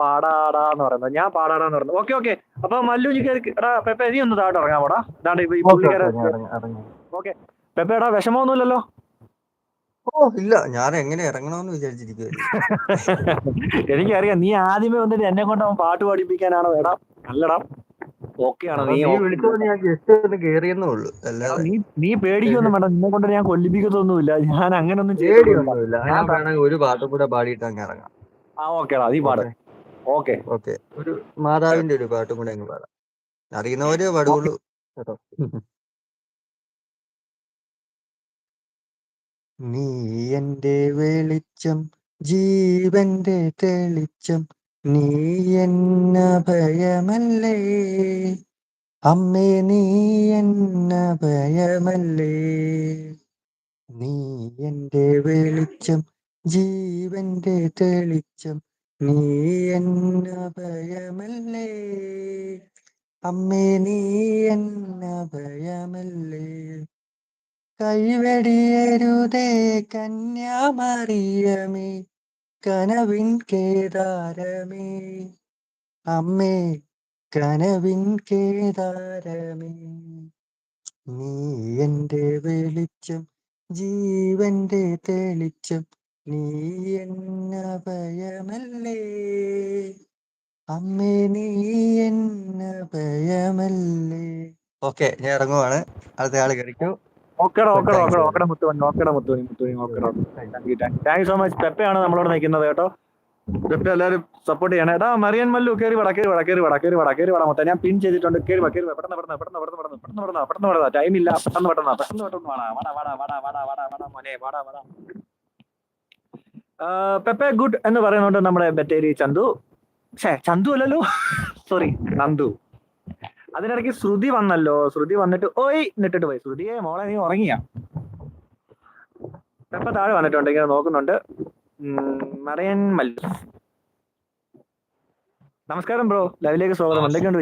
പാടാടാന്ന് പറയുന്നത്, ഞാൻ പാടാടാന്ന് പറയുന്നത്. Okay okay. അപ്പൊ മല്ലു നീ എടാ പെപ്പ നീ ഒന്ന് താഴോട്ട് ഇറങ്ങാൻ പോടാ. ഇതാണ്ട് ഈ ഓക്കെ ഓക്കെ പുള്ളിക്കാരൻ. ഞാൻ ഇറങ്ങി. Okay Peppa, വിഷമമൊന്നുമില്ലല്ലോ? ഓ ഇല്ല, ഞാൻ എങ്ങനെ ഇറങ്ങണമെന്ന് വിചാരിച്ചിരിക്കുവായിരുന്നു. എനിക്കറിയാം നീ ആദ്യമേ വന്നിട്ട് എന്നെ കൊണ്ട് അവൻ പാട്ട് പഠിപ്പിക്കാനാണോ? എടാ അല്ലടാ, ഓക്കെയാണ് നീ നീ ഓക്കെ. വിളിച്ചോണ്ട് ഞാൻ ജസ്റ്റ് ഒന്ന് കേറിയെന്നേ ഉള്ളൂ, എടാ അല്ലാതെ നീ പേടിക്കൊന്നും വേണ്ട, നിന്നെ കൊണ്ട് ഞാൻ കൊല്ലിപ്പിക്കത്തൊന്നുമില്ല, ഞാൻ അങ്ങനൊന്നും ചെയ്തോളൂല്ല. പേടിയൊന്നുമില്ല. ഞാൻ വേണമെങ്കിൽ ഒരു പാട്ടും കൂടെ പാടിയിട്ട് അങ്ങ് ഇറങ്ങാം. ഓക്കേടാ, നീ പാട്. ഓക്കെ ഓക്കെ, ഒരു മാതാവിന്റെ ഒരു പാട്ടും കൂടെ അങ്ങ് പാടാം. അറിയുന്നവരെ പാടുള്ളൂ കേട്ടോ. നീ എന്റെ വെളിച്ചം, ജീവന്റെ തെളിച്ചം, നീ എന്ന ഭയമല്ലേ അമ്മേ, നീ എന്ന ഭയമല്ലേ. നീ എന്റെ വെളിച്ചം, ജീവന്റെ തെളിച്ചം, നീ എന്ന ഭയമല്ലേ അമ്മേ, നീ എന്ന ഭയമല്ലേ. കൈവെടിയരുതേ കന്യാമറിയമേ, കനവിൻ കേദാരമേ അമ്മേ, കനവിൻ കേദാരമേ. നീ എന്റെ വെളിച്ചം, ജീവന്റെ തെളിച്ചം, നീ എന്ന ഭയമല്ലേ അമ്മേ, നീ എന്ന ഭയമല്ലേ. ഓക്കെ, ഞാൻ ഇറങ്ങുവാണ്. അടുത്ത ആള് കഴിക്കൂ. ഓക്കെടാ മുത്തുമണി. Thank you so much. പെപ്പയാണ് നമ്മളോട് നിൽക്കുന്നത് കേട്ടോ. പെപ്പ എല്ലാവരും സപ്പോർട്ട് ചെയ്യണം. എടാ മറിയൻ മല്ലു കയറി വട മൊത്തം ഞാൻ പിൻ ചെയ്തിട്ടുണ്ട്. കയറി വാ, പെട്ടെന്ന് ടൈം ഇല്ല. പെട്ടെന്ന് വാടാ മോനെ, വാടാ. പെപ്പെ ഗുഡ് എന്ന് പറയുന്നുണ്ട് നമ്മുടെ ബത്തേരി ചന്തു. ചന്തു അല്ലല്ലോ, സോറി, നന്ദു. അതിനിടയ്ക്ക് ശ്രുതി വന്നല്ലോ. ശ്രുതി വന്നിട്ട് ഓയ് എന്നിട്ടിട്ട് പോയി. ശ്രുതിയെ മോളെ നീ ഉറങ്ങിയ? പെപ്പ താഴെ വന്നിട്ടുണ്ട്, ഇങ്ങനെ നോക്കുന്നുണ്ട്. മറിയൻ മല്ലു, നമസ്കാരം ബ്രോ, ലൈവിലേക്ക് സ്വാഗതം. എന്തൊക്കെയുണ്ട്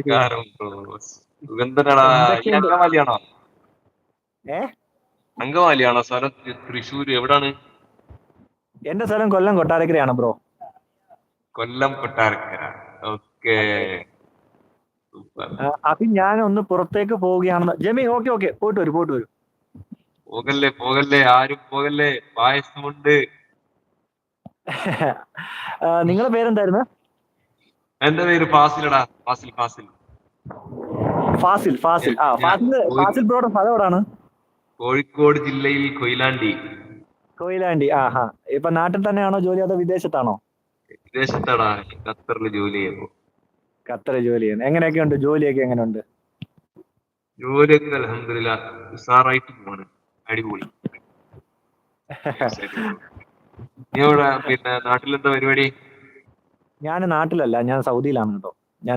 അങ്കമാലിയാണോ സ്ഥലം? തൃശ്ശൂര് എവിടാണ്? എന്റെ സ്ഥലം കൊല്ലം കൊട്ടാരക്കരയാണ് ബ്രോ. കൊല്ലം കൊട്ടാരക്കര. ഓക്കെ, അപ്പൊ ഞാൻ ഒന്ന് പുറത്തേക്ക് പോവുകയാണെന്ന്. ജെമി ഓക്കെ പോയിട്ട് വരും. പോകല്ലേ, ആരും പോകല്ലേ, പായസമുണ്ട്. നിങ്ങളുടെ പേരെന്തായിരുന്നു? എന്റെ പേര് ഫാസിലടാ, ഫാസിൽ. ഫാസിൽ ബ്രോയുടെ സ്ഥലം എവിടാണ്? കോഴിക്കോട് ജില്ലയിൽ കൊയിലാണ്ടി. ഇപ്പൊ നാട്ടിൽ തന്നെയാണോ ജോലി, അതോ വിദേശത്താണോ? വിദേശത്താടാ, ഖത്തറിൽ ജോലി ചെയ്യുന്നു. ഖത്തറിൽ ജോലി ചെയ്യുന്നു. എങ്ങനെയൊക്കെയുണ്ട് ജോലിയൊക്കെ? എങ്ങനെയുണ്ട് ജോലിയൊക്കെ? അൽഹംദുലില്ലാഹ് ഉസാറായിട്ട് പോണ്, അടിപൊളി. നീ എവിടെ, പിന്നെ നാട്ടിലെന്താ പരിപാടി? ഞാൻ നാട്ടിലല്ല, ഞാൻ സൗദിയിലാണ് കേട്ടോ. ഞാൻ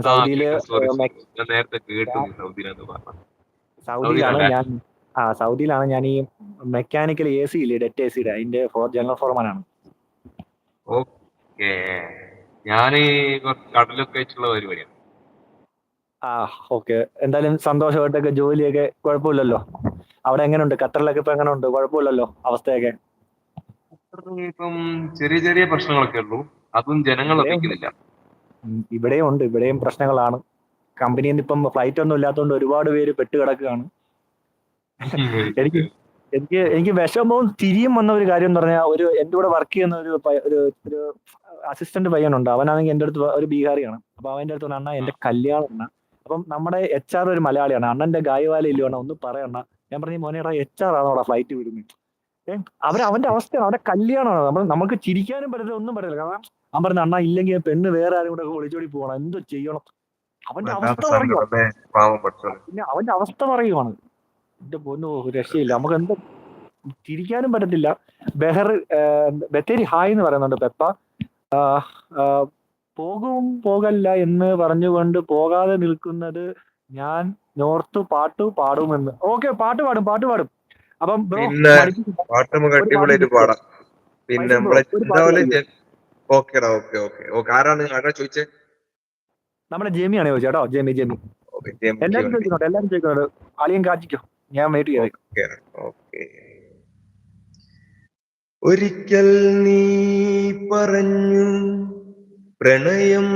നേരത്തെ കേട്ടു സൗദിയിലാന്ന് പറഞ്ഞു. സൗദിയിലാണ് ഞാൻ ഈ മെക്കാനിക്കൽ AC ഇല്ലേ, ഡെറ്റ് AC യുടെ, അതിന്റെ ജനറൽ ഫോർമാനാണ്. ഓക്കെ, ഞാന് കടലൊക്കെ വെച്ചുള്ള പരിപാടിയാണ്. ഓക്കെ, എന്തായാലും സന്തോഷമായിട്ടൊക്കെ ജോലിയൊക്കെ കുഴപ്പമില്ലല്ലോ. അവിടെ എങ്ങനെയുണ്ട് ഖത്തറിലൊക്കെ? ഇപ്പൊ എങ്ങനെയുണ്ട്? കുഴപ്പമില്ലല്ലോ അവസ്ഥയൊക്കെ? ഇപ്പം ചെറിയ പ്രശ്നങ്ങളൊക്കെ ഉള്ളൂ, അതും ജനങ്ങൾ അറിയിക്കുന്നില്ല. ഇവിടെയും പ്രശ്നങ്ങളാണ്. കമ്പനിയിൽ നിന്ന് ഇപ്പം ഫ്ലൈറ്റ് ഒന്നും ഇല്ലാത്തതുകൊണ്ട് ഒരുപാട് പേര് പെട്ടുകിടക്കുകയാണ്. എനിക്ക് വിഷമവും തിരിയും വന്ന ഒരു കാര്യം എന്ന് പറഞ്ഞാൽ, എന്റെ കൂടെ വർക്ക് ചെയ്യുന്ന ഒരു അസിസ്റ്റന്റ് പയ്യനുണ്ട്. അവനാണെങ്കിൽ എന്റെ അടുത്ത്, ഒരു ബീഹാറിയാണ്. അപ്പൊ അവന്റെ അടുത്ത് അണ്ണ എന്റെ കല്യാണം. അപ്പം നമ്മുടെ HR ഒരു മലയാളിയാണ്. അണ്ണന്റെ ഗായവാല ഇല്ലയോ ഒന്ന് പറയണ. ഞാൻ പറഞ്ഞു മോനേടാ, HR ആണോ അവിടെ ഫ്ലൈറ്റ് വിടുന്നത്? അവന്റെ അവസ്ഥയാണ്, അവിടെ കല്യാണമാണ്. നമുക്ക് ചിരിക്കാനും പറ്റില്ല, ഒന്നും പറ്റില്ല. കാരണം അവൻ പറഞ്ഞ അണ്ണ ഇല്ലെങ്കിൽ പെണ്ണ് വേറെ ആരും കൂടെ ഒളിച്ചോടി പോകണം, എന്തോ ചെയ്യണം. അവന്റെ അവസ്ഥ പറയുവാണ്. എന്റെ പൊന്നു, രക്ഷയില്ല. നമുക്ക് എന്താ ചിരിക്കാനും പറ്റത്തില്ല. ബത്തേരി ഹായ് എന്ന് പറയുന്നുണ്ട് പെപ്പ. പോകല്ല എന്ന് പറഞ്ഞുകൊണ്ട് പോകാതെ നിൽക്കുന്നത് ഞാൻ നോർത്ത് പാട്ട് പാടുമെന്ന്. ഓക്കെ, പാട്ട് പാടും. അപ്പം ബ്രോ അടിപൊളിയായിട്ട് പാടാം. പിന്നെ ആരാണ് ചോദിച്ചേ? നമ്മുടെ ജെമിയാണ് ചോദിച്ചോ. ജെമി എല്ലാരും ചോദിക്കുന്നുണ്ട്. അളിയൻ കാച്ചിക്കോ, ഞാൻ വെയിറ്റ് ചെയ്യാം. ഒരിക്കൽ നീ പറഞ്ഞു പ്രണയം